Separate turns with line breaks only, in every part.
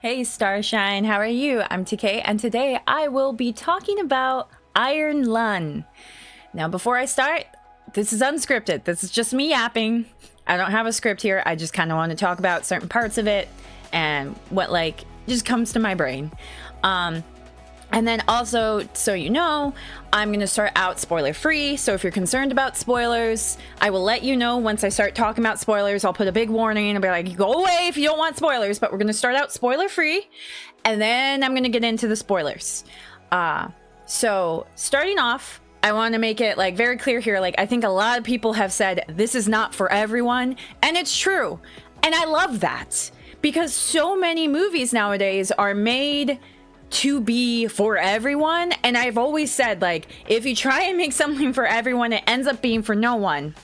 Hey Starshine, how are you? I'm TK, and today I will be talking about Iron Lung. Now, before I start, this is unscripted. This is just me yapping. I don't have a script here. I just kind of want to talk about certain parts of it and what just comes to my brain. And then also, so you know, I'm going to start out spoiler free. So if you're concerned about spoilers, I will let you know once I start talking about spoilers. I'll put a big warning and I'll be like, go away if you don't want spoilers, but we're going to start out spoiler free. And then I'm going to get into the spoilers. So starting off, I want to make it very clear here. I think a lot of people have said this is not for everyone, and it's true. And I love that because so many movies nowadays are made to be for everyone, and I've always said if you try and make something for everyone, it ends up being for no one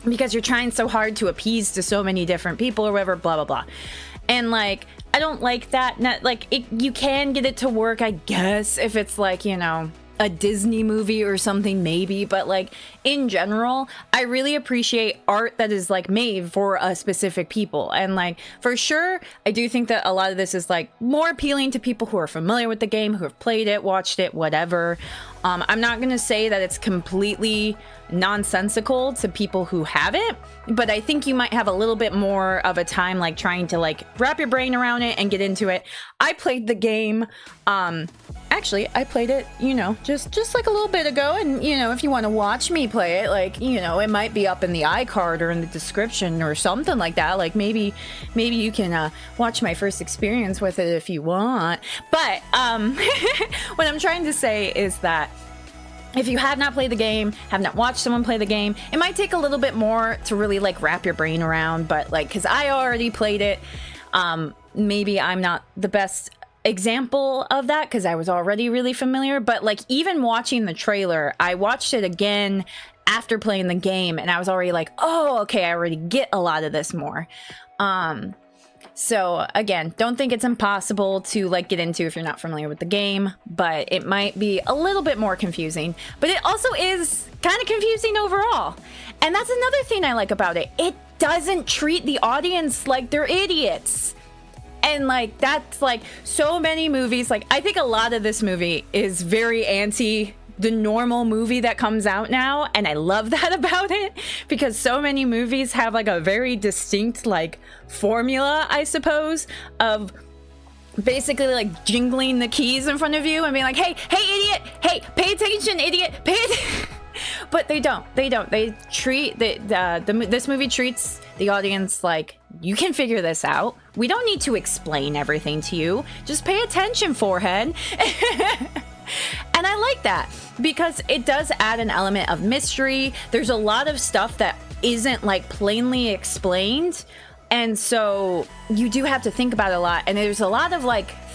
because you're trying so hard to appease to so many different people or whatever, blah blah blah. And I don't like that. You can get it to work, I guess, if it's a Disney movie or something, maybe, but in general, I really appreciate art that is made for a specific people. And for sure, I do think that a lot of this is more appealing to people who are familiar with the game, who have played it, watched it, whatever. I'm not gonna say that it's completely nonsensical to people who haven't, but I think you might have a little bit more of a time trying to wrap your brain around it and get into it. I played the game, actually I played it, just a little bit ago, and if you want to watch me play it, it might be up in the iCard or in the description or something like that. Maybe you can watch my first experience with it if you want. But what I'm trying to say is that if you have not played the game, have not watched someone play the game, it might take a little bit more to really wrap your brain around. But because I already played it, maybe I'm not the best example of that because I was already really familiar. But even watching the trailer, I watched it again after playing the game, and I was already oh, okay, I already get a lot of this more. So again, don't think it's impossible to get into if you're not familiar with the game, but it might be a little bit more confusing. But it also is kind of confusing overall. And that's another thing I like about it. It doesn't treat the audience like they're idiots. And that's so many movies. I think a lot of this movie is very anti the normal movie that comes out now, and I love that about it because so many movies have a very distinct formula, I suppose, of basically jingling the keys in front of you and being hey idiot, hey, pay attention idiot, pay attention. But they don't they treat this movie treats the audience you can figure this out, we don't need to explain everything to you, just pay attention, forehead. And I like that because it does add an element of mystery. There's a lot of stuff that isn't plainly explained, and so you do have to think about it a lot. And there's a lot of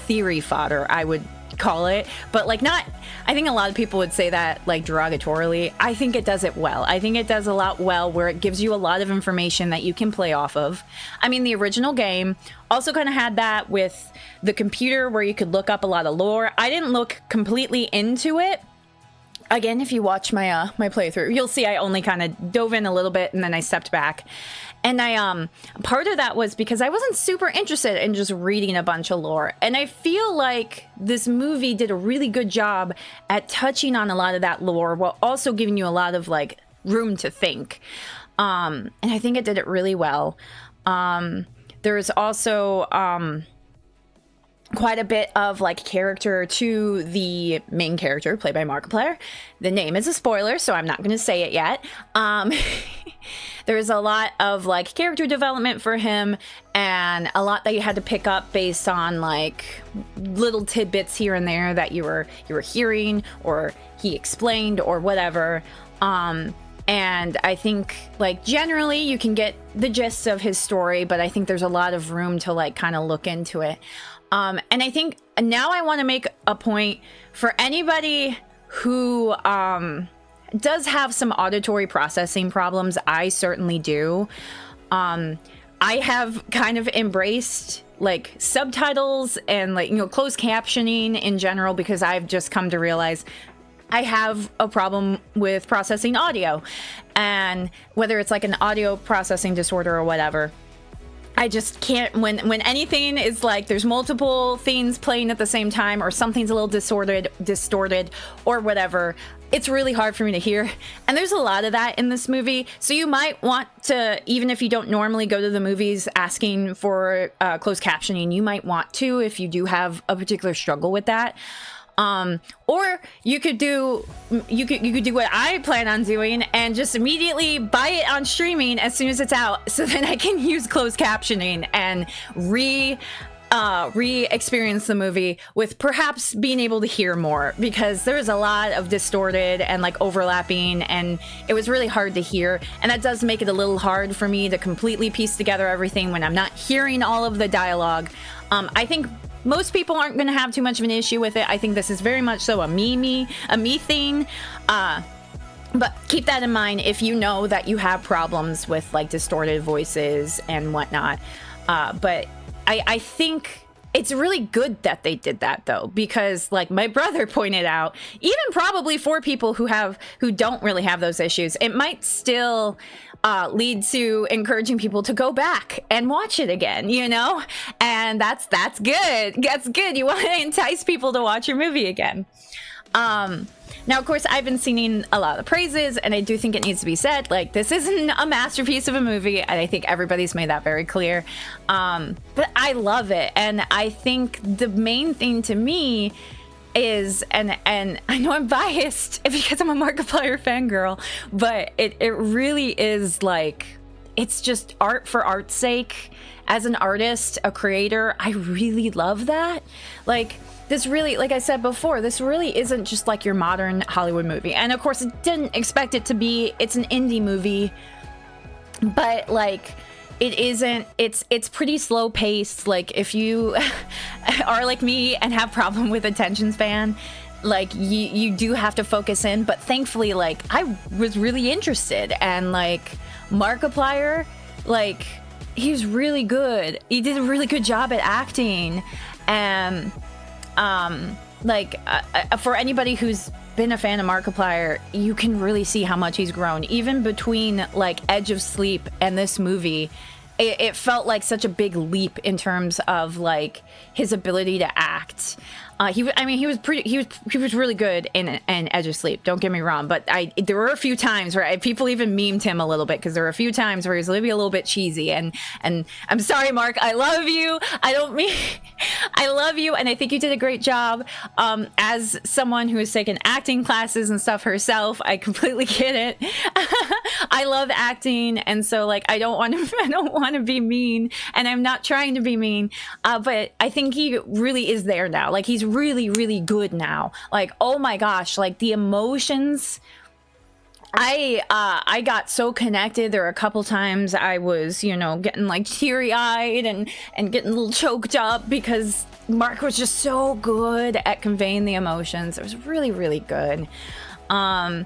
theory fodder, I would call it, but not, I think a lot of people would say that derogatorily. I think it does it well. I think it does a lot well where it gives you a lot of information that you can play off of. I mean, the original game also kind of had that with the computer where you could look up a lot of lore. I didn't look completely into it. Again, if you watch my my playthrough, you'll see I only kind of dove in a little bit and then I stepped back. And part of that was because I wasn't super interested in just reading a bunch of lore. And I feel like this movie did a really good job at touching on a lot of that lore while also giving you a lot of room to think. And I think it did it really well. There's also quite a bit of character to the main character played by Markiplier. The name is a spoiler, so I'm not going to say it yet. There's a lot of character development for him, and a lot that you had to pick up based on little tidbits here and there that you were hearing or he explained or whatever. And I think generally you can get the gist of his story, but I think there's a lot of room to kind of look into it. And I think now I want to make a point for anybody who does have some auditory processing problems. I certainly do. I have kind of embraced subtitles and closed captioning in general because I've just come to realize I have a problem with processing audio, and whether it's an audio processing disorder or whatever, I just can't, when anything is like there's multiple things playing at the same time, or something's a little distorted or whatever, it's really hard for me to hear. And there's a lot of that in this movie. So you might want to, even if you don't normally go to the movies asking for closed captioning, you might want to if you do have a particular struggle with that. Or you could do what I plan on doing and just immediately buy it on streaming as soon as it's out, so then I can use closed captioning and re-experience the movie with perhaps being able to hear more, because there's a lot of distorted and like overlapping, and it was really hard to hear, and that does make it a little hard for me to completely piece together everything when I'm not hearing all of the dialogue. I think most people aren't going to have too much of an issue with it. I think this is very much so a me thing. But keep that in mind if you know that you have problems with like distorted voices and whatnot. But I think it's really good that they did that, though, because like my brother pointed out, even probably for people who don't really have those issues, it might still lead to encouraging people to go back and watch it again, you know? And that's good. That's good. You want to entice people to watch your movie again. Now, of course, I've been singing a lot of the praises, and I do think it needs to be said, like, this isn't a masterpiece of a movie, and I think everybody's made that very clear. But I love it, and I think the main thing to me is, and I know I'm biased because I'm a Markiplier fangirl, but it really is like, it's just art for art's sake. As an artist, a creator, I really love that. Like, this really, like I said before, this really isn't just like your modern Hollywood movie. And of course, I didn't expect it to be. It's an indie movie, but like, it isn't, it's pretty slow paced. Like, if you are like me and have problem with attention span, like you do have to focus in. But thankfully, like, I was really interested, and like Markiplier, like, he's really good. He did a really good job at acting. And for anybody who's been a fan of Markiplier, you can really see how much he's grown. Even between like Edge of Sleep and this movie, it felt like such a big leap in terms of like his ability to act. He was really good in Edge of Sleep. Don't get me wrong, but there were a few times where people even memed him a little bit, because there were a few times where he was maybe a little bit cheesy. And I'm sorry, Mark, I love you. I love you, and I think you did a great job. As someone who has taken acting classes and stuff herself, I completely get it. I love acting, and so like I don't want to be mean, and I'm not trying to be mean. But I think he really is there now. Like, he's really, really good now. Like, oh my gosh, like the emotions. I got so connected. There were a couple times I was, getting like teary-eyed and getting a little choked up, because Mark was just so good at conveying the emotions. It was really, really good. And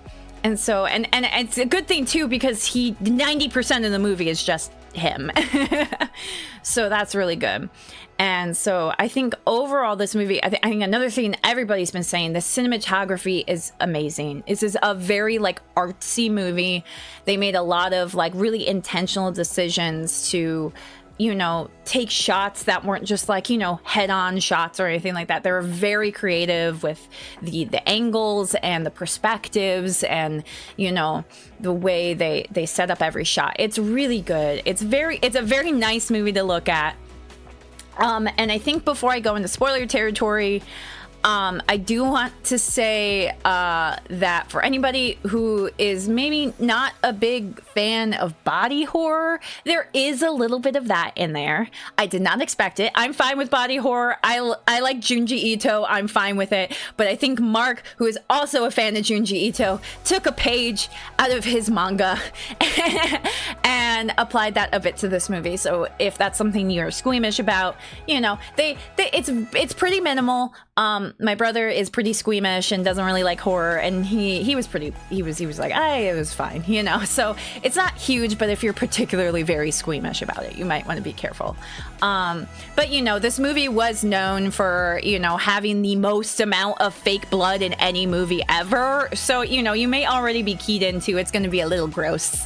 so, and it's a good thing too, because 90% of the movie is just him. So that's really good. And so I think overall this movie, I think another thing everybody's been saying, the cinematography is amazing. This is a very like artsy movie. They made a lot of like really intentional decisions to, take shots that weren't just like, head-on shots or anything like that. They were very creative with the angles and the perspectives and, the way they set up every shot. It's really good. It's a very nice movie to look at. And I think before I go into spoiler territory, I do want to say that for anybody who is maybe not a big fan of body horror, there is a little bit of that in there. I did not expect it. I'm fine with body horror. I like Junji Ito. I'm fine with it. But I think Mark, who is also a fan of Junji Ito, took a page out of his manga and applied that a bit to this movie. So if that's something you're squeamish about, it's pretty minimal. My brother is pretty squeamish and doesn't really like horror, and he was like, it was fine, so it's not huge, but if you're particularly very squeamish about it, you might want to be careful. But this movie was known for, having the most amount of fake blood in any movie ever, so you may already be keyed into it's going to be a little gross.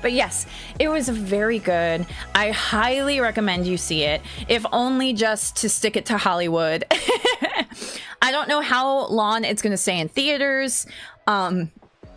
But yes, it was very good. I highly recommend you see it, if only just to stick it to Hollywood. I don't know how long it's going to stay in theaters.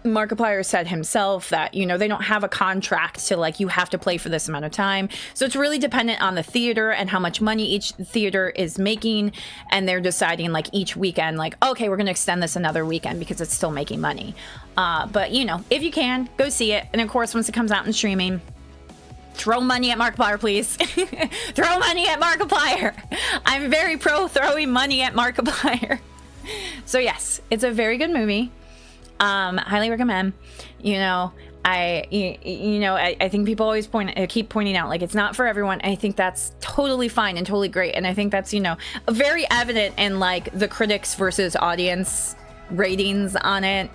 Markiplier said himself that, you know, they don't have a contract to like, you have to play for this amount of time. So it's really dependent on the theater and how much money each theater is making. And they're deciding like each weekend, like, okay, we're going to extend this another weekend because it's still making money. But you know, if you can, go see it. And of course, once it comes out in streaming, throw money at Markiplier, please. Throw money at Markiplier. I'm very pro throwing money at Markiplier. So yes, it's a very good movie. Highly recommend. You know, I think people always keep pointing out like it's not for everyone. I think that's totally fine and totally great, and I think that's, you know, very evident in like the critics versus audience ratings on it.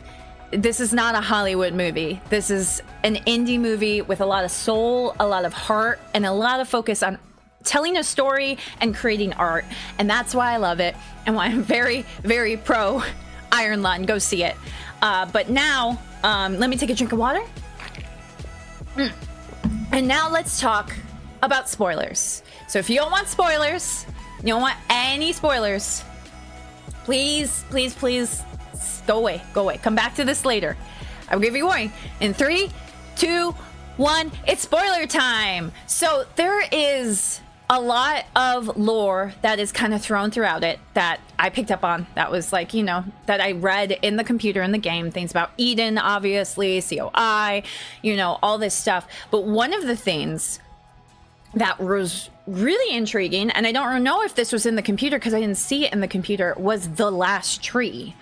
This is not a Hollywood movie. This is an indie movie with a lot of soul, a lot of heart, and a lot of focus on telling a story and creating art, and that's why I love it and why I'm very, very pro Iron Lung. Go see it. But now, let me take a drink of water. And now let's talk about spoilers. So if you don't want spoilers, you don't want any spoilers, please, please, please go away. Go away. Come back to this later. I'll give you a warning. In 3, 2, 1, it's spoiler time. So there is a lot of lore that is kind of thrown throughout it that I picked up on. That was like, you know, that I read in the computer, in the game. Things about Eden, obviously, COI, you know, all this stuff. But one of the things that was really intriguing, and I don't know if this was in the computer because I didn't see it in the computer, was the last tree.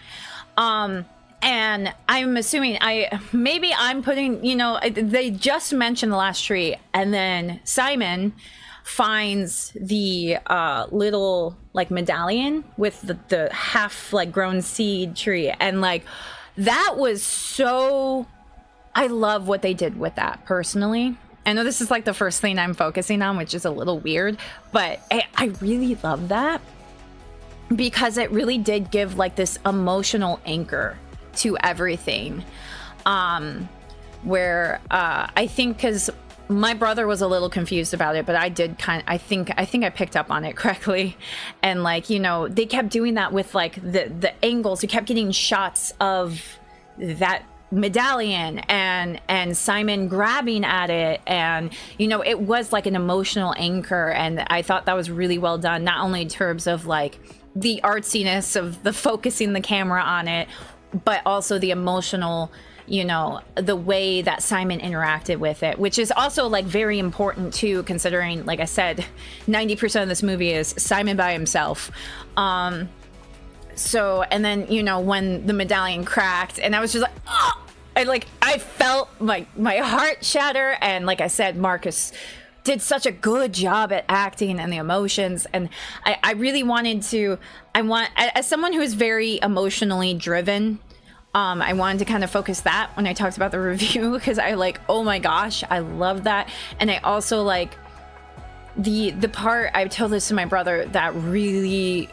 And I'm assuming I'm putting, you know, they just mentioned the last tree, and then Simon finds the little like medallion with the half like grown seed tree, and like that was so, I love what they did with that personally. I know this is like the first thing I'm focusing on, which is a little weird, but I really love that because it really did give like this emotional anchor to everything. Where I think, because my brother was a little confused about it, but I did I think I picked up on it correctly. And like, you know, they kept doing that with like the angles. You kept getting shots of that medallion and Simon grabbing at it, and you know, it was like an emotional anchor, and I thought that was really well done, not only in terms of like the artsiness of the focusing the camera on it, but also the emotional, you know, the way that Simon interacted with it, which is also like very important too, considering, like I said, 90% of this movie is Simon by himself. So, and then, you know, when the medallion cracked, and I was just like, oh! I felt like my heart shatter. And like I said, Marcus did such a good job at acting and the emotions. And I really wanted to, as someone who is very emotionally driven, I wanted to kind of focus that when I talked about the review, because I like, oh my gosh, I love that. And I also like the part, I told this to my brother, that really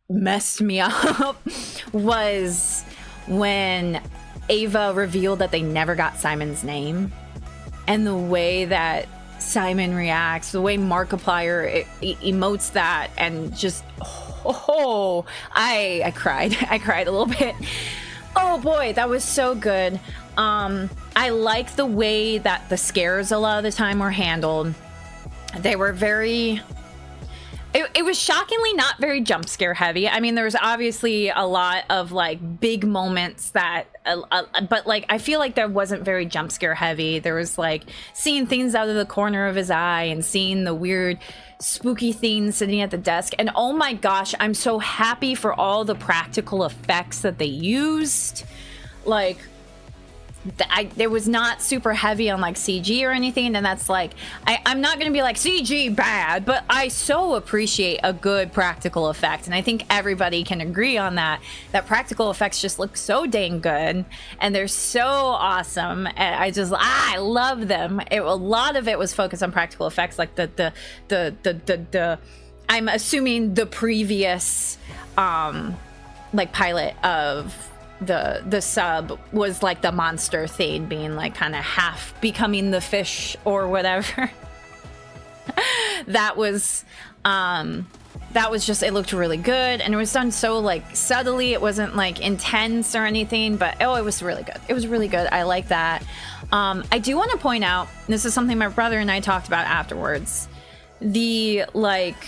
messed me up was when Ava revealed that they never got Simon's name, and the way that Simon reacts, the way Markiplier emotes that, and just, I cried. I cried a little bit. Oh boy, that was so good. I like the way that the scares a lot of the time were handled. They were very... It was shockingly not very jump scare heavy. I mean, there was obviously a lot of like big moments that, but like I feel like that wasn't very jump scare heavy. There was like seeing things out of the corner of his eye and seeing the weird spooky things sitting at the desk. And oh my gosh, I'm so happy for all the practical effects that they used. Like, it was not super heavy on like CG or anything, and that's like, I'm not gonna be like CG bad, but I so appreciate a good practical effect, and I think everybody can agree on that practical effects just look so dang good, and they're so awesome, and I love them. A lot of it was focused on practical effects, like the I'm assuming the previous like pilot of the sub was like the monster thing, being like kind of half becoming the fish or whatever. that was just, it looked really good, and it was done so like subtly. It wasn't like intense or anything, but oh, it was really good. It was really good. I like that. I do want to point out, this is something my brother and I talked about afterwards, the like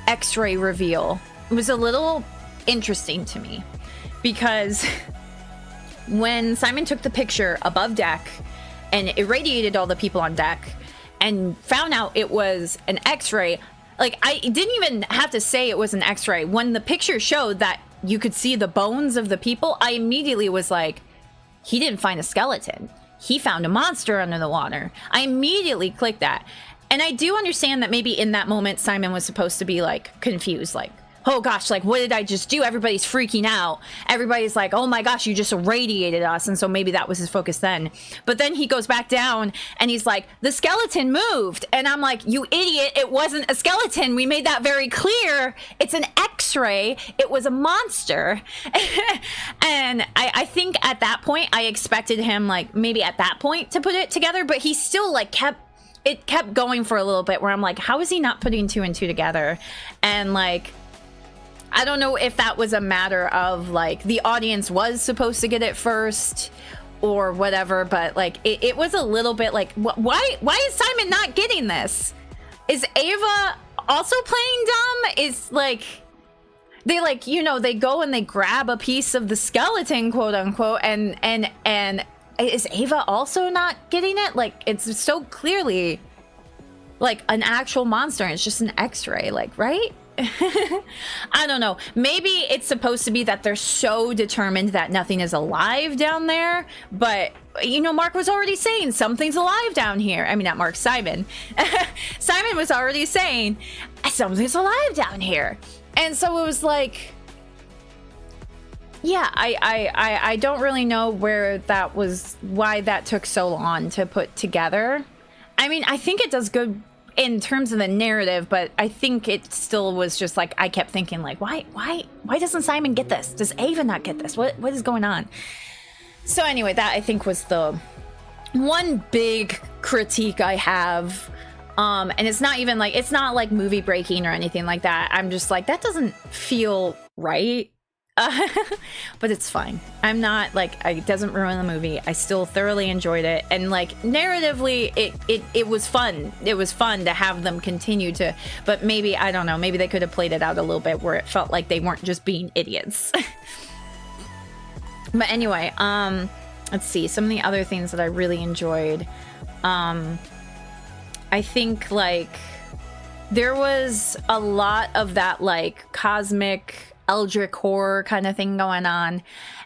x-ray reveal was a little interesting to me, because when Simon took the picture above deck and irradiated all the people on deck and found out it was an x-ray, like, I didn't even have to say it was an x-ray. When the picture showed that you could see the bones of the people, I immediately was like, he didn't find a skeleton. He found a monster under the water. I immediately clicked that. And I do understand that maybe in that moment, Simon was supposed to be like confused, like, oh gosh, like, what did I just do? Everybody's freaking out. Everybody's like, oh my gosh, you just irradiated us. And so maybe that was his focus then. But then he goes back down and he's like, the skeleton moved. And I'm like, you idiot, it wasn't a skeleton. We made that very clear. It's an x-ray. It was a monster. And I think at that point, I expected him, like, maybe at that point to put it together. But he still, like, kept going for a little bit where I'm like, how is he not putting 2 and 2 together? And, like, I don't know if that was a matter of, like, the audience was supposed to get it first or whatever, but, like, it was a little bit like, why is Simon not getting this? Is Ava also playing dumb? Is, like, they, like, you know, they go and they grab a piece of the skeleton, quote unquote, and is Ava also not getting it? Like, it's so clearly, like, an actual monster, and it's just an x-ray, like, right? I don't know. Maybe it's supposed to be that they're so determined that nothing is alive down there, but, you know, Mark was already saying something's alive down here. I mean, not Mark, Simon. Simon was already saying something's alive down here. And so it was like, yeah, I don't really know where that was, why that took so long to put together. I mean, I think it does good in terms of the narrative, but I think it still was just like, I kept thinking, like, why doesn't Simon get this? Does Ava not get this? What is going on? So anyway, that I think was the one big critique I have. And it's not even like, it's not like movie breaking or anything like that. I'm just like, that doesn't feel right. But it's fine. I'm not like, it doesn't ruin the movie. I still thoroughly enjoyed it, and like narratively it was fun. It was fun to have them continue to, but maybe, I don't know, maybe they could have played it out a little bit where it felt like they weren't just being idiots. But anyway, let's see some of the other things that I really enjoyed. I think, like, there was a lot of that, like, cosmic eldritch horror kind of thing going on,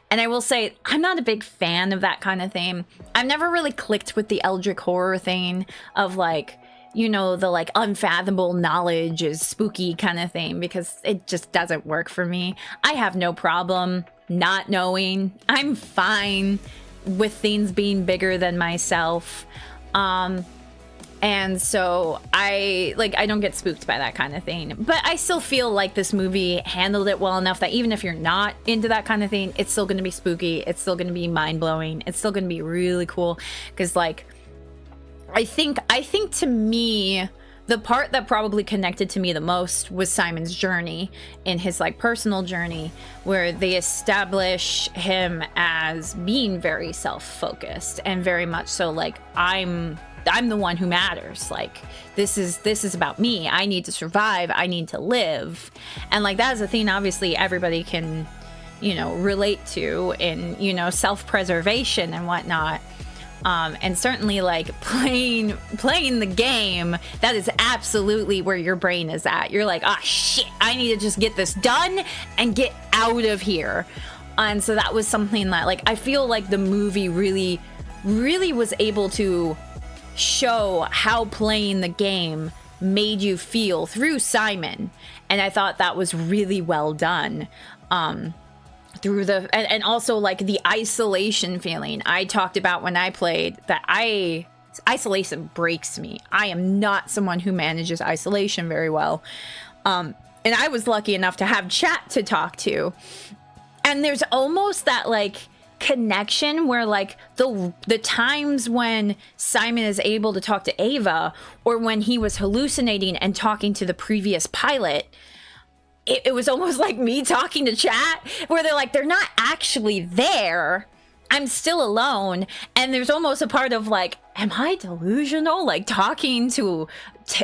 and I will say I'm not a big fan of that kind of thing. I've never really clicked with the eldritch horror thing of, like, you know, the like unfathomable knowledge is spooky kind of thing, because it just doesn't work for me. I have no problem not knowing. I'm fine with things being bigger than myself. And so I don't get spooked by that kind of thing. But I still feel like this movie handled it well enough that even if you're not into that kind of thing, it's still going to be spooky. It's still going to be mind-blowing. It's still going to be really cool. Because, like, I think to me, the part that probably connected to me the most was Simon's journey, in his, like, personal journey, where they establish him as being very self-focused and very much so, like, I'm the one who matters. Like, this is about me. I need to survive. I need to live. And, like, that is a thing obviously everybody can, you know, relate to in, you know, self-preservation and whatnot. And certainly, like, playing the game, that is absolutely where your brain is at. You're like, ah, shit, I need to just get this done and get out of here. And so that was something that, like, I feel like the movie really, really was able to show how playing the game made you feel through Simon. And I thought that was really well done. Through the, and also, like, the isolation feeling. I talked about when I played that isolation breaks me. I am not someone who manages isolation very well. And I was lucky enough to have chat to talk to. And there's almost that like connection where like the times when Simon is able to talk to Ava, or when he was hallucinating and talking to the previous pilot, it was almost like me talking to chat, where they're like, they're not actually there. I'm still alone. And there's almost a part of like, am I delusional? Like talking to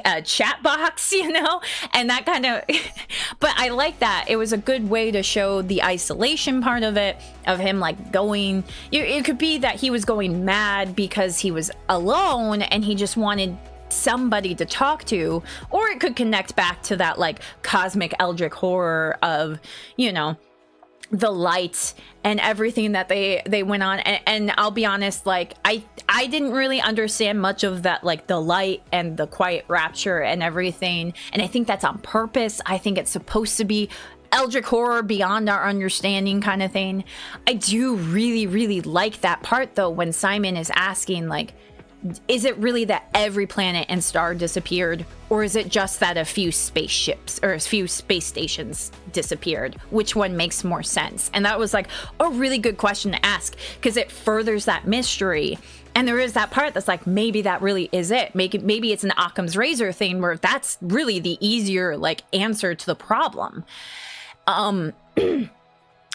a chat box, you know? And that kind of, but I like that. It was a good way to show the isolation part of it, of him like going, it could be that he was going mad because he was alone and he just wanted somebody to talk to, or it could connect back to that like cosmic eldritch horror of, you know, the light and everything that they went on. And I'll be honest, like I didn't really understand much of that, like the light and the quiet rapture and everything, and I think that's on purpose. I think it's supposed to be eldritch horror beyond our understanding kind of thing. I do really like that part though, when Simon is asking like, is it really that every planet and star disappeared, or is it just that a few spaceships or a few space stations disappeared? Which one makes more sense? And that was like a really good question to ask, because it furthers that mystery. And there is that part that's like, maybe that really is it. Maybe it's an Occam's razor thing where that's really the easier like answer to the problem.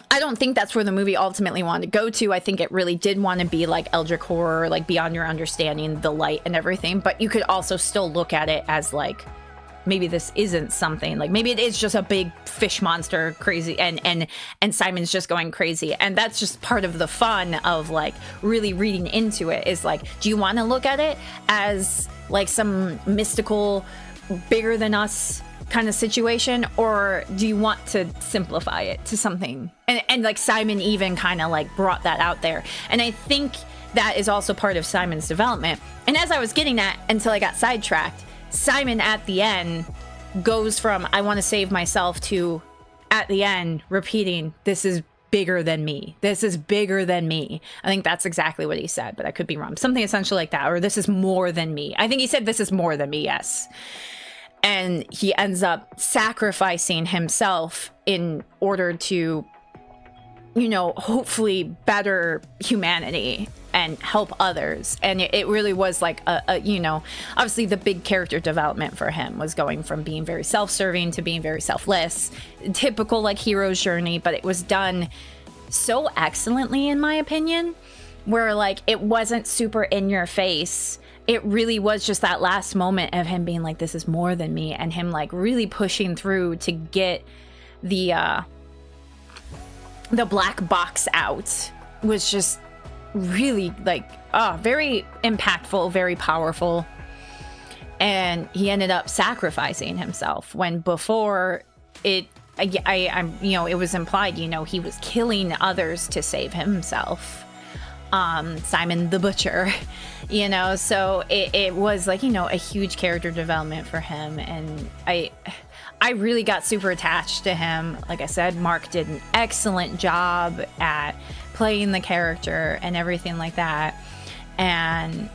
I don't think that's where the movie ultimately wanted to go to. I think it really did want to be like eldritch horror, like beyond your understanding, the light and everything. But you could also still look at it as like, maybe this isn't something, like maybe it is just a big fish monster crazy, and Simon's just going crazy. And that's just part of the fun of like really reading into it, is like, do you want to look at it as like some mystical, bigger than us kind of situation, or do you want to simplify it to something? And like Simon even kind of like brought that out there, and I think that is also part of Simon's development. And as I was getting at, until I got sidetracked, Simon at the end goes from I want to save myself to at the end repeating, this is bigger than me, this is bigger than me. I think that's exactly what he said, but I could be wrong. Something essentially like that, or this is more than me. I think he said this is more than me, yes. And he ends up sacrificing himself in order to, you know, hopefully better humanity and help others. And it really was like a, you know, obviously the big character development for him was going from being very self-serving to being very selfless. Typical like hero's journey, but it was done so excellently in my opinion, where like it wasn't super in your face. It really was just that last moment of him being like, this is more than me, and him like really pushing through to get the black box out was just really like, very impactful, very powerful. And he ended up sacrificing himself, when before I'm, you know, it was implied, you know, he was killing others to save himself. Simon the Butcher, you know, so it was like, you know, a huge character development for him, and I really got super attached to him. Like I said, Mark did an excellent job at playing the character and everything like that, and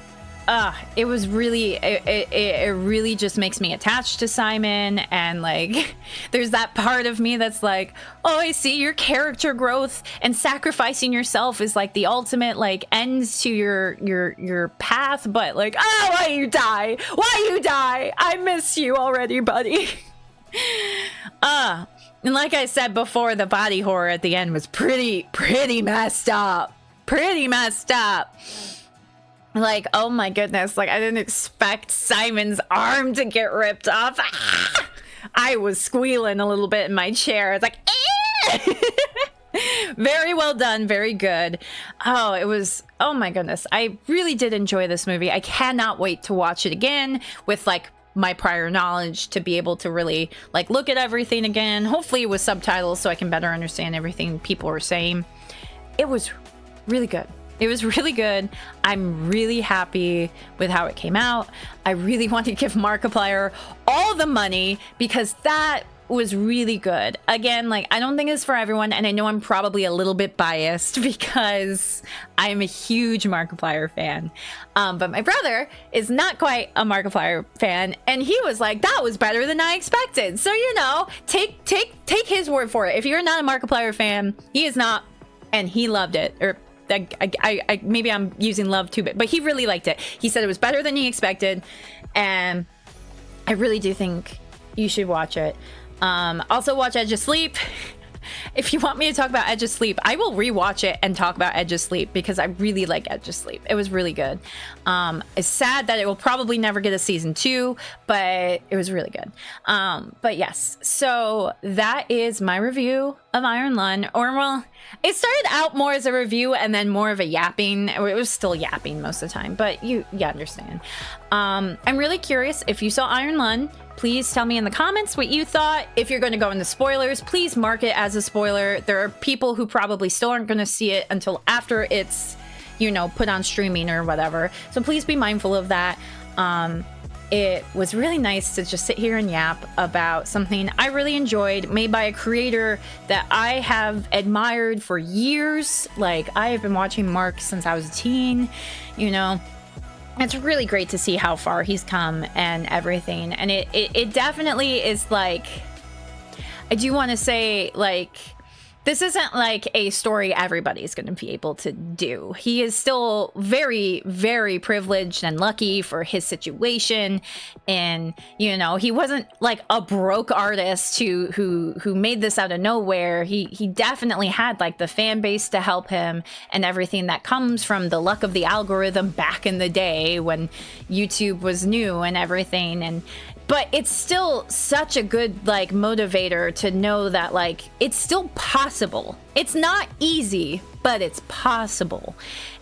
it was really, it really just makes me attached to Simon. And like, there's that part of me that's like, oh, I see your character growth, and sacrificing yourself is like the ultimate like ends to your path. But like, oh, why you die? Why you die? I miss you already, buddy. And like I said before, the body horror at the end was pretty messed up. Pretty messed up. Like, oh my goodness, like I didn't expect Simon's arm to get ripped off. I was squealing a little bit in my chair. It's like, very well done, very good. Oh, it was, oh my goodness. I really did enjoy this movie. I cannot wait to watch it again with like my prior knowledge, to be able to really like look at everything again, hopefully with subtitles so I can better understand everything people were saying. It was really good. It was really good. I'm really happy with how it came out. I really want to give Markiplier all the money, because that was really good. Again, like, I don't think it's for everyone, and I know I'm probably a little bit biased because I'm a huge Markiplier fan. But my brother is not quite a Markiplier fan, and he was like, that was better than I expected. So, you know, take his word for it. If you're not a Markiplier fan, he is not, and he loved it. Or I maybe I'm using love too bit, but he really liked it. He said it was better than he expected, and I really do think you should watch it. Also watch Edge of Sleep. If you want me to talk about Edge of Sleep, I will rewatch it and talk about Edge of Sleep because I really like Edge of Sleep. It was really good. It's sad that it will probably never get a season 2, but it was really good. But yes, so that is my review of Iron Lung. Or, well, it started out more as a review and then more of a yapping. It was still yapping most of the time, but you understand. I'm really curious if you saw Iron Lung. Please tell me in the comments what you thought. If you're going to go into spoilers, please mark it as a spoiler. There are people who probably still aren't going to see it until after it's, you know, put on streaming or whatever. So please be mindful of that. It was really nice to just sit here and yap about something I really enjoyed, made by a creator that I have admired for years. Like, I have been watching Mark since I was a teen, you know. It's really great to see how far he's come and everything. And it definitely is like, I do want to say, like, this isn't like a story everybody's going to be able to do. He is still very, very privileged and lucky for his situation. And, you know, he wasn't like a broke artist who made this out of nowhere. He definitely had like the fan base to help him and everything that comes from the luck of the algorithm back in the day when YouTube was new and everything. But it's still such a good, like, motivator to know that, like, it's still possible. It's not easy, but it's possible.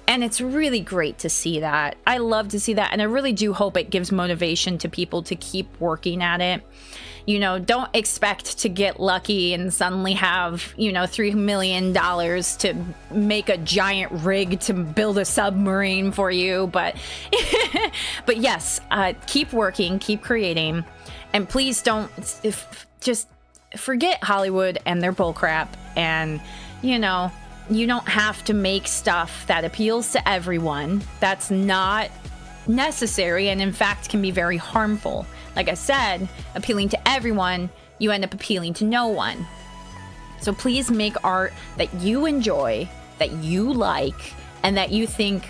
And it's really great to see that. I love to see that. And I really do hope it gives motivation to people to keep working at it. You know, don't expect to get lucky and suddenly have, you know, $3 million to make a giant rig to build a submarine for you. But, but yes, keep working, keep creating. And please don't, just forget Hollywood and their bullcrap. And, you know, you don't have to make stuff that appeals to everyone. That's not necessary, and in fact can be very harmful. Like I said, appealing to everyone, you end up appealing to no one. So please make art that you enjoy, that you like, and that you think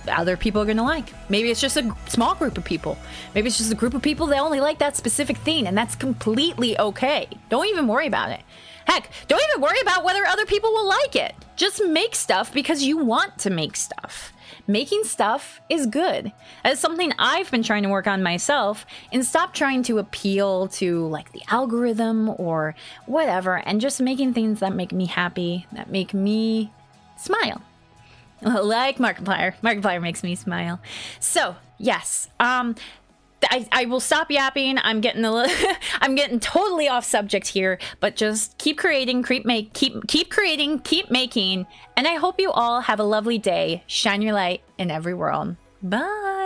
other people are gonna like. Maybe it's just a small group of people. Maybe it's just a group of people that only like that specific thing, and that's completely okay. Don't even worry about it. Heck, don't even worry about whether other people will like it. Just make stuff because you want to make stuff. Making stuff is good. That is something I've been trying to work on myself, and stop trying to appeal to like the algorithm or whatever, and just making things that make me happy, that make me smile. Like Markiplier. Markiplier makes me smile. So yes, I will stop yapping. I'm getting I'm getting totally off subject here, but just keep creating, keep creating, keep making, and I hope you all have a lovely day. Shine your light in every world. Bye.